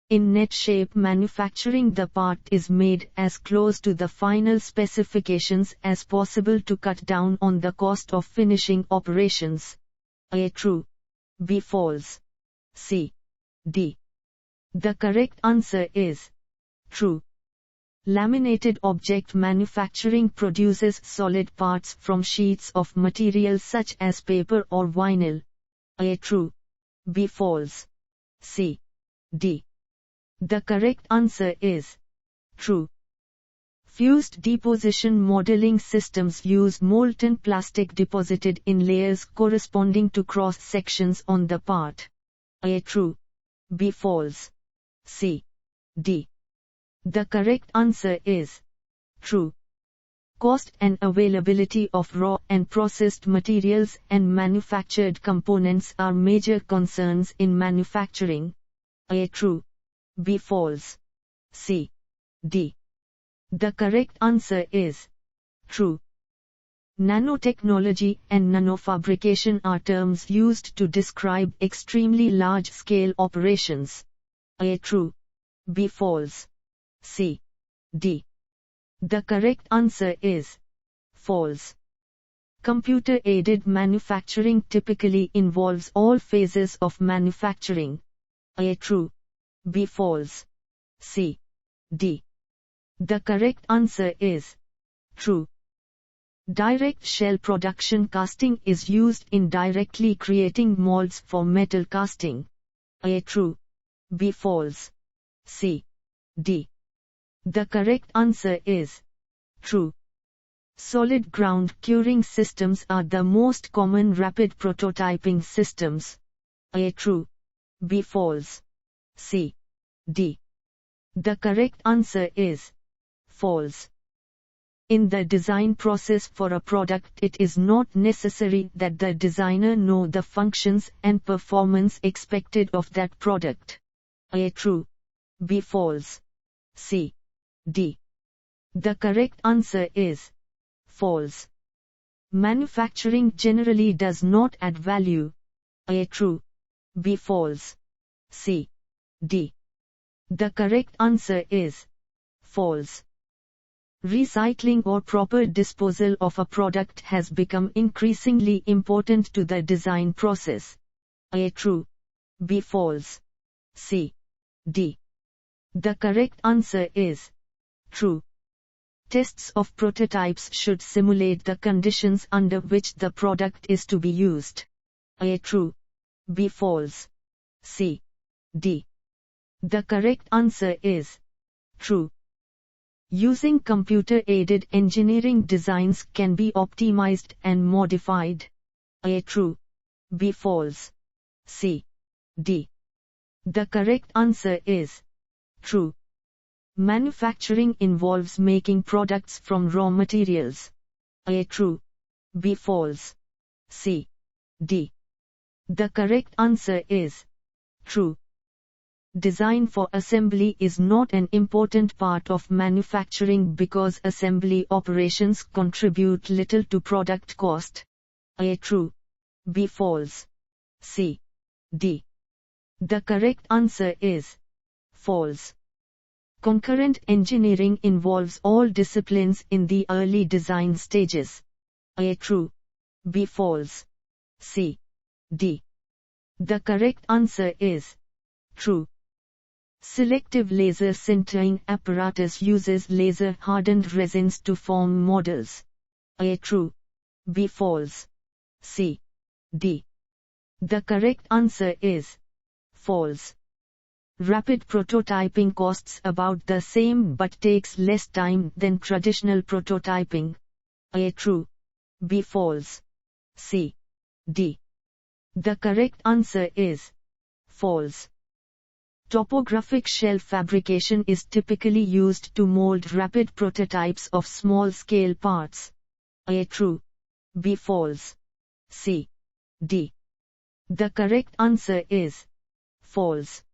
In net shape manufacturing, the part is made as close to the final specifications as possible to cut down on the cost of finishing operations. A. True. B. False. C. D. The correct answer is true. Laminated object manufacturing produces solid parts from sheets of material such as paper or vinyl. A. True. B. False. C. D. The correct answer is true. Fused deposition modeling systems use molten plastic deposited in layers corresponding to cross sections on the part. A. True. B. False. C. D. The correct answer is true. Cost and availability of raw and processed materials and manufactured components are major concerns in manufacturing. A. True. B. False. C. D. The correct answer is true. Nanotechnology and nanofabrication are terms used to describe extremely large-scale operations. A. True. B. False. C. D. The correct answer is false. Computer-aided manufacturing typically involves all phases of manufacturing. A. True. B. False. C. D. The correct answer is true. Direct shell production casting is used in directly creating molds for metal casting. A. True. B. False. C. D. The correct answer is true. Solid ground curing systems are the most common rapid prototyping systems. A. True. B. False. C. D. The correct answer is false. In the design process for a product, it is not necessary that the designer know the functions and performance expected of that product. A. True. B. False. C. D. The correct answer is false. Manufacturing generally does not add value. A. True. B. False. C. D. The correct answer is false. Recycling or proper disposal of a product has become increasingly important to the design process. A. True. B. False. C. D. The correct answer is true. Tests of prototypes should simulate the conditions under which the product is to be used. A. True. B. False. C. D. The correct answer is true. Using computer-aided engineering, designs can be optimized and modified. A. True. B. False. C. D. The correct answer is true. Manufacturing involves making products from raw materials. A. True. B. False. C. D. The correct answer is true. Design for assembly is not an important part of manufacturing because assembly operations contribute little to product cost. A. True. B. False. C. D. The correct answer is false. Concurrent engineering involves all disciplines in the early design stages. A. True. B. False. C. D. The correct answer is true. Selective laser sintering apparatus uses laser-hardened resins to form models. A. True. B. False. C. D. The correct answer is false. Rapid prototyping costs about the same but takes less time than traditional prototyping. A. True. B. False. C. D. The correct answer is false. Topographic shell fabrication is typically used to mold rapid prototypes of small-scale parts. A. True. B. False. C. D. The correct answer is false.